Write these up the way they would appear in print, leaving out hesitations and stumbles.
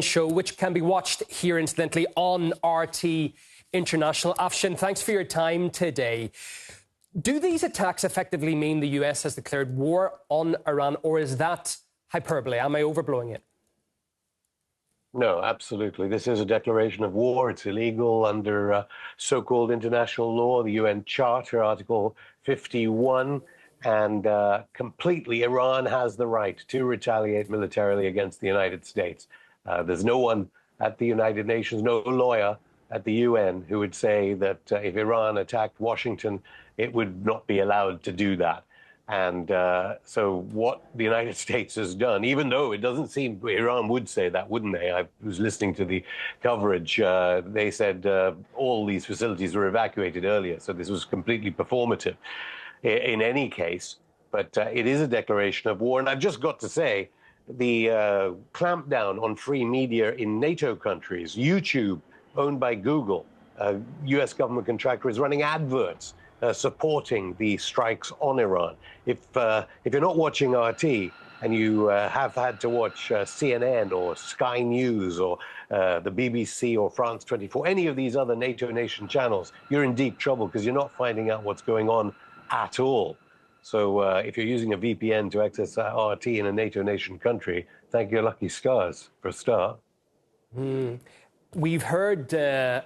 Afshin show, which can be watched here, incidentally, on RT International. Afshin, thanks for your time today. Do these attacks effectively mean the US has declared war on Iran, or is that hyperbole? Am I overblowing it? No, absolutely. This is a declaration of war. It's illegal under so-called international law, the UN Charter, Article 51. And completely, Iran has the right to retaliate militarily against the United States. There's no one at the United Nations, no lawyer at the UN who would say that if Iran attacked Washington, it would not be allowed to do that. And so what the United States has done, even though it doesn't seem Iran would say that, wouldn't they? I was listening to the coverage. They said all these facilities were evacuated earlier. So this was completely performative in any case. But it is a declaration of war. And I've just got to say, the clampdown on free media in NATO countries, YouTube, owned by Google, U.S. government contractor, is running adverts supporting the strikes on Iran. If you're not watching RT and you have had to watch CNN or Sky News or the BBC or France 24, any of these other NATO nation channels, you're in deep trouble because you're not finding out what's going on at all. So if you're using a VPN to access RT in a NATO nation country, thank your lucky stars for a start. We've heard a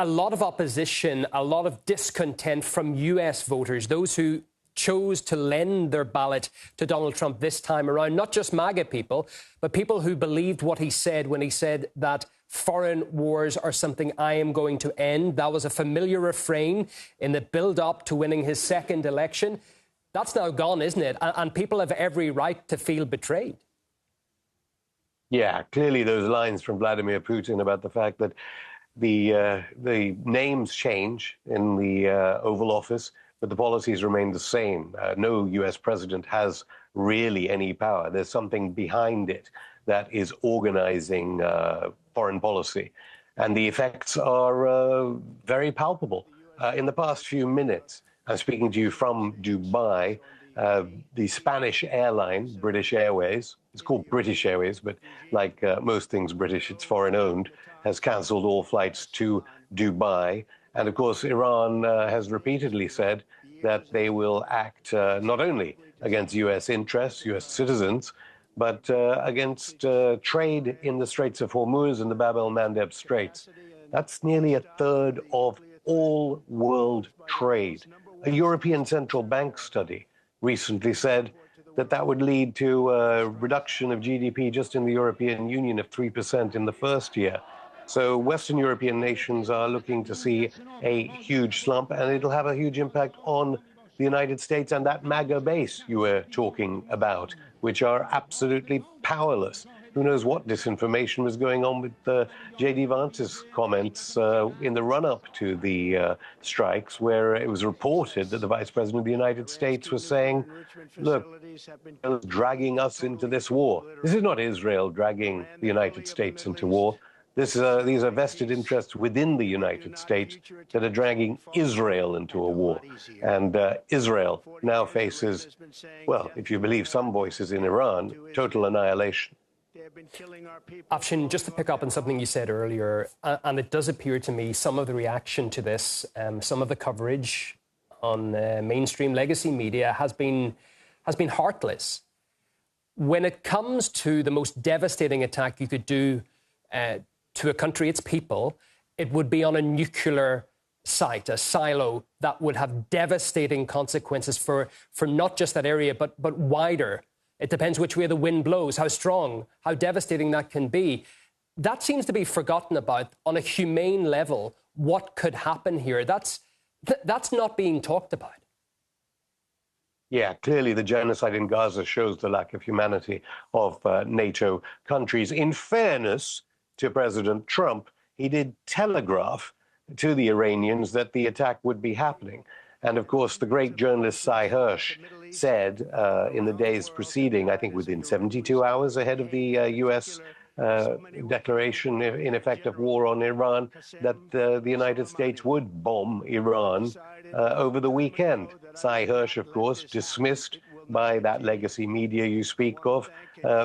lot of opposition, a lot of discontent from US voters, those who chose to lend their ballot to Donald Trump this time around, not just MAGA people, but people who believed what he said when he said that foreign wars are something I am going to end. That was a familiar refrain in the build-up to winning his second election. That's now gone, isn't it? And people have every right to feel betrayed. Yeah, clearly those lines from Vladimir Putin about the fact that the names change in the Oval Office, but the policies remain the same. No U.S. president has really any power. There's something behind it that is organizing foreign policy. And the effects are very palpable. In the past few minutes, I'm speaking to you from Dubai. The Spanish airline, British Airways, it's called British Airways, but like most things British, it's foreign owned, has cancelled all flights to Dubai. And of course, Iran has repeatedly said that they will act not only against US interests, US citizens, but against trade in the Straits of Hormuz and the Bab el-Mandeb Straits. That's nearly a third of all world trade. A European Central Bank study recently said that that would lead to a reduction of GDP just in the European Union of 3% in the first year. So Western European nations are looking to see a huge slump, and it'll have a huge impact on the United States and that MAGA base you were talking about, which are absolutely powerless. Who knows what disinformation was going on with J.D. Vance's comments in the run-up to the strikes, where it was reported that the Vice President of the United States was saying, look, dragging us into this war. This is not Israel dragging the United States into war. These are vested interests within the United States that are dragging Israel into a war. And Israel now faces, well, if you believe some voices in Iran, total annihilation. Afshin, just to pick up on something you said earlier, and it does appear to me some of the reaction to this, some of the coverage on mainstream legacy media has been heartless. When it comes to the most devastating attack you could do to a country, its people, it would be on a nuclear site, a silo that would have devastating consequences for not just that area, but wider. It depends which way the wind blows, how strong, how devastating that can be. That seems to be forgotten about on a humane level. What could happen here? That's not being talked about. Yeah, clearly the genocide in Gaza shows the lack of humanity of NATO countries. In fairness to President Trump, he did telegraph to the Iranians that the attack would be happening. And of course, the great journalist Sy Hersh said in the days preceding, I think within 72 hours ahead of the U.S. declaration, in effect, of war on Iran, that the United States would bomb Iran over the weekend. Sy Hersh, of course, dismissed by that legacy media you speak of,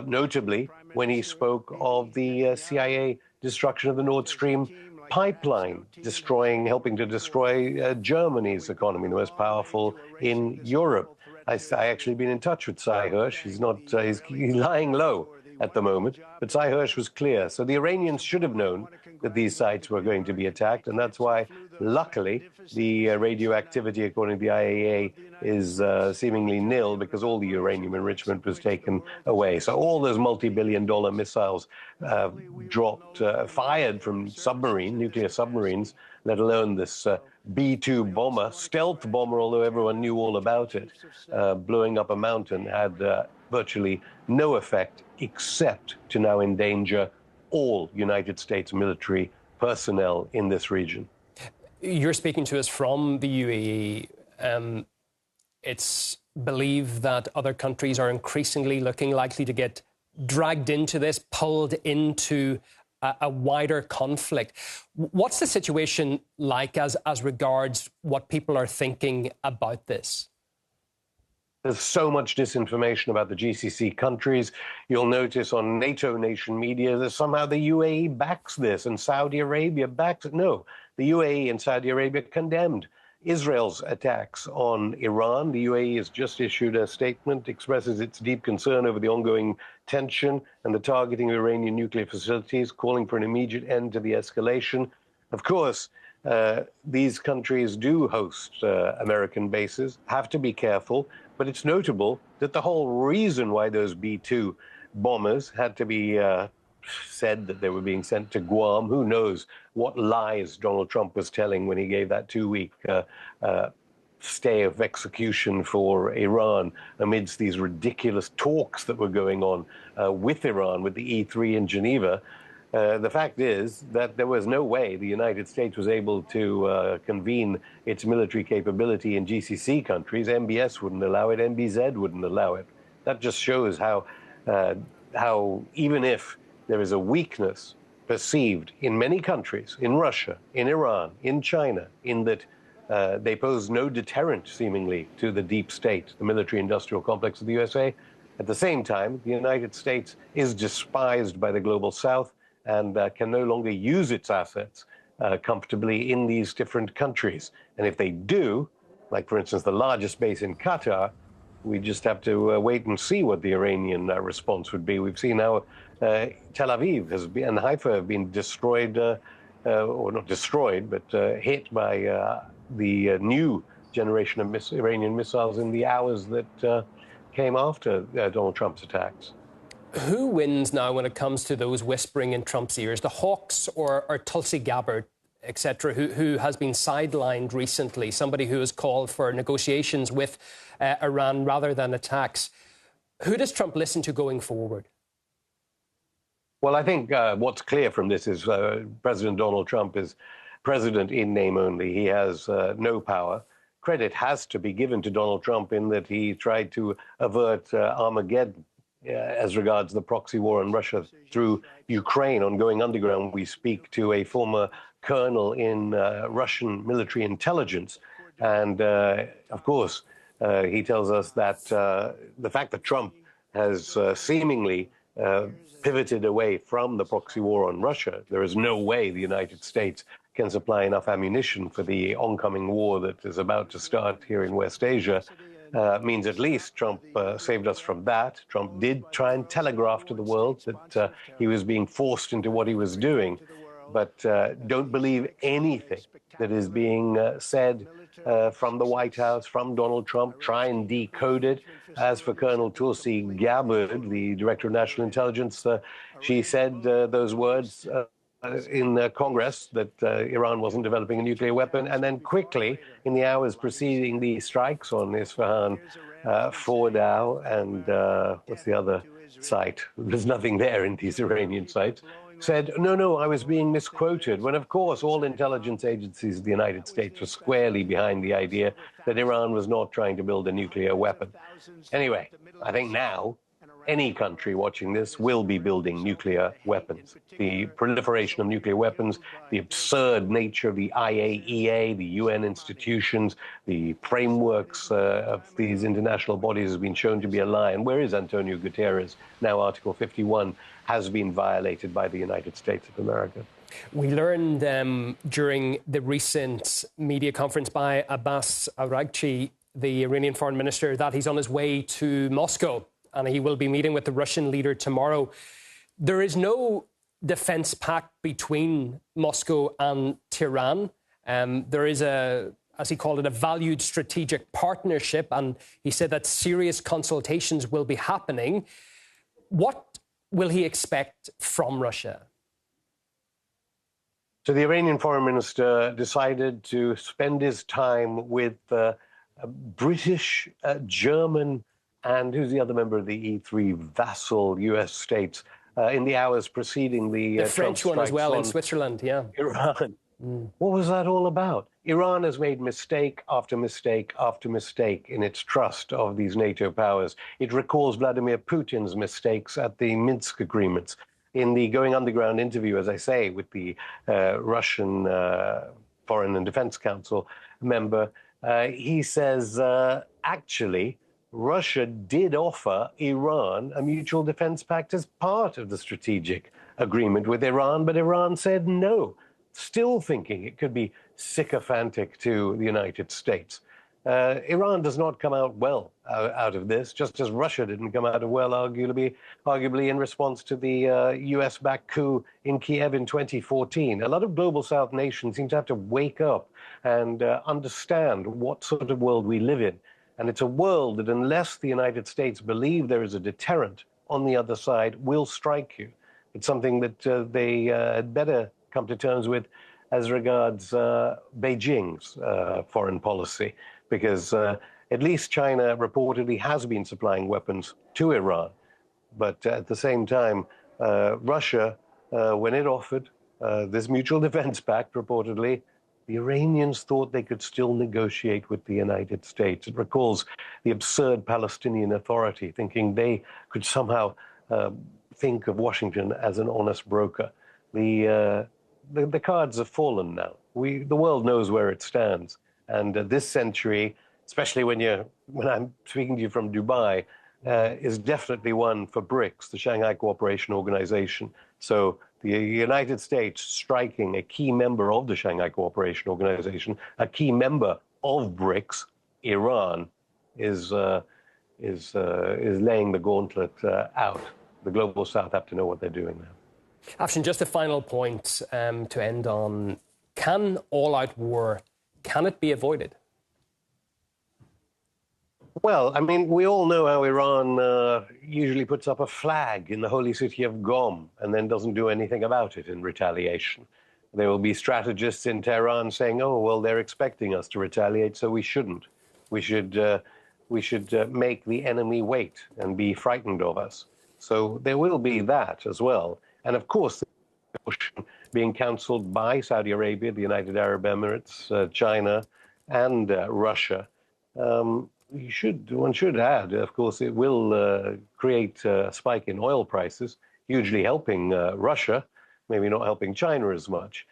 notably when he spoke of the CIA destruction of the Nord Stream pipeline, helping to destroy Germany's economy, the most powerful in Europe. I actually been in touch with Sy Hersh. He's lying low at the moment, but Sy Hersh was clear. So the Iranians should have known that these sites were going to be attacked, and that's why, luckily, the radioactivity, according to the IAEA, is seemingly nil because all the uranium enrichment was taken away. So all those multi-billion-dollar missiles fired from nuclear submarines, let alone this B-2 bomber, stealth bomber, although everyone knew all about it, blowing up a mountain, had virtually no effect except to now endanger all United States military personnel in this region. You're speaking to us from the UAE. It's believed that other countries are increasingly looking likely to get dragged into this, pulled into a wider conflict. What's the situation like as regards what people are thinking about this? There's so much disinformation about the GCC countries. You'll notice on NATO nation media that somehow the UAE backs this and Saudi Arabia backs it. No, the UAE and Saudi Arabia condemned Israel's attacks on Iran. The UAE has just issued a statement, expresses its deep concern over the ongoing tension and the targeting of Iranian nuclear facilities, calling for an immediate end to the escalation. Of course, these countries do host American bases, have to be careful, but it's notable that the whole reason why those B-2 bombers had to be said that they were being sent to Guam. Who knows what lies Donald Trump was telling when he gave that 2-week stay of execution for Iran amidst these ridiculous talks that were going on with Iran, with the E3 in Geneva. The fact is that there was no way the United States was able to convene its military capability in GCC countries. MBS wouldn't allow it. MBZ wouldn't allow it. That just shows how even if there is a weakness perceived in many countries, in Russia, in Iran, in China, in that they pose no deterrent, seemingly, to the deep state, the military-industrial complex of the USA. At the same time, the United States is despised by the global South and can no longer use its assets comfortably in these different countries. And if they do, like, for instance, the largest base in Qatar, we just have to wait and see what the Iranian response would be. We've seen how Tel Aviv and Haifa have been destroyed, or not destroyed, but hit by the new generation of Iranian missiles in the hours that came after Donald Trump's attacks. Who wins now when it comes to those whispering in Trump's ears, the Hawks or Tulsi Gabbard, etc., who has been sidelined recently, somebody who has called for negotiations with Iran rather than attacks? Who does Trump listen to going forward? Well, I think what's clear from this is President Donald Trump is president in name only. He has no power. Credit has to be given to Donald Trump in that he tried to avert Armageddon as regards the proxy war on Russia through Ukraine. On Going Underground, we speak to a former colonel in Russian military intelligence. And, of course, he tells us that the fact that Trump has seemingly pivoted away from the proxy war on Russia, there is no way the United States can supply enough ammunition for the oncoming war that is about to start here in West Asia, means at least Trump saved us from that. Trump did try and telegraph to the world that he was being forced into what he was doing. But don't believe anything that is being said from the White House, from Donald Trump. Try and decode it. As for Colonel Tulsi Gabbard, the Director of National Intelligence, she said those words in Congress that Iran wasn't developing a nuclear weapon. And then quickly, in the hours preceding the strikes on Isfahan, Fordow, and what's the other site? There's nothing there in these Iranian sites. Said, no, I was being misquoted, when, of course, all intelligence agencies of the United States were squarely behind the idea that Iran was not trying to build a nuclear weapon. Anyway, I think now any country watching this will be building nuclear weapons. The proliferation of nuclear weapons, the absurd nature of the IAEA, the UN institutions, the frameworks of these international bodies has been shown to be a lie. And where is Antonio Guterres? Now Article 51 has been violated by the United States of America. We learned during the recent media conference by Abbas Araghchi, the Iranian foreign minister, that he's on his way to Moscow and he will be meeting with the Russian leader tomorrow. There is no defense pact between Moscow and Tehran. There is as he called it, a valued strategic partnership, and he said that serious consultations will be happening. What will he expect from Russia? So the Iranian foreign minister decided to spend his time with British, German, and who's the other member of the E3 vassal U.S. states in the hours preceding the French one as well in Switzerland, yeah. Iran. What was that all about? Iran has made mistake after mistake after mistake in its trust of these NATO powers. It recalls Vladimir Putin's mistakes at the Minsk agreements. In the Going Underground interview, as I say, with the Russian Foreign and Defense Council member, he says, actually, Russia did offer Iran a mutual defense pact as part of the strategic agreement with Iran, but Iran said no, still thinking it could be sycophantic to the United States. Iran does not come out well out of this, just as Russia didn't come out well, arguably in response to the US-backed coup in Kiev in 2014. A lot of global South nations seem to have to wake up and understand what sort of world we live in. And it's a world that, unless the United States believe there is a deterrent on the other side, will strike you. It's something that they had better come to terms with as regards Beijing's foreign policy, because at least China reportedly has been supplying weapons to Iran. But at the same time, Russia, when it offered this mutual defense pact, reportedly, the Iranians thought they could still negotiate with the United States. It recalls the absurd Palestinian Authority thinking they could somehow think of Washington as an honest broker. The cards have fallen now. The world knows where it stands. And this century, especially when I'm speaking to you from Dubai, is definitely one for BRICS, the Shanghai Cooperation Organization. So the United States striking a key member of the Shanghai Cooperation Organization, a key member of BRICS, Iran, is laying the gauntlet out. The global South have to know what they're doing now. Afshin, just a final point to end on. Can all-out war, can it be avoided? Well, I mean, we all know how Iran usually puts up a flag in the holy city of Qom and then doesn't do anything about it in retaliation. There will be strategists in Tehran saying, oh, well, they're expecting us to retaliate, so we shouldn't. We should make the enemy wait and be frightened of us. So there will be that as well. And of course, being counseled by Saudi Arabia, the United Arab Emirates, China, and Russia. One should add, of course, it will create a spike in oil prices, hugely helping Russia, maybe not helping China as much.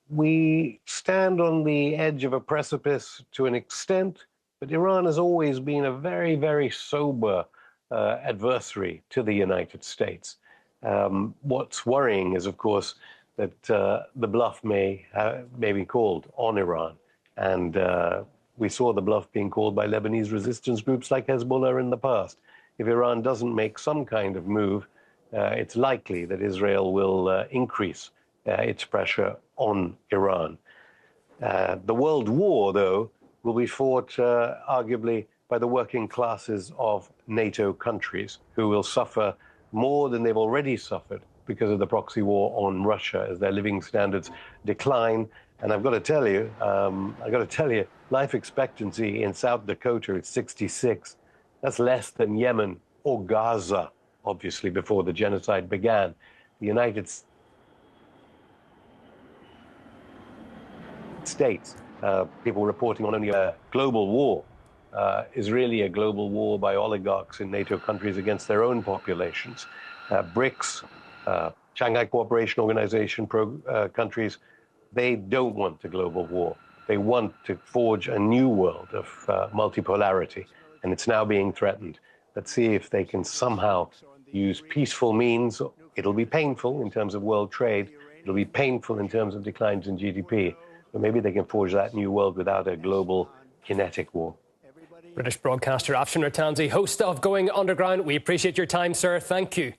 We stand on the edge of a precipice to an extent, but Iran has always been a very, very sober adversary to the United States. What's worrying is, of course, that the bluff may be called on Iran. And we saw the bluff being called by Lebanese resistance groups like Hezbollah in the past. If Iran doesn't make some kind of move, it's likely that Israel will increase its pressure on Iran. The world war, though, will be fought arguably by the working classes of NATO countries, who will suffer more than they've already suffered because of the proxy war on Russia as their living standards decline. And I've got to tell you, life expectancy in South Dakota is 66. That's less than Yemen or Gaza, obviously, before the genocide began. The United States, people reporting on only a global war is really a global war by oligarchs in NATO countries against their own populations. BRICS, Shanghai Cooperation Organization countries, they don't want a global war. They want to forge a new world of multipolarity, and it's now being threatened. Let's see if they can somehow use peaceful means. It'll be painful in terms of world trade. It'll be painful in terms of declines in GDP. But maybe they can forge that new world without a global kinetic war. British broadcaster Afshin Rattansi, host of Going Underground. We appreciate your time, sir. Thank you.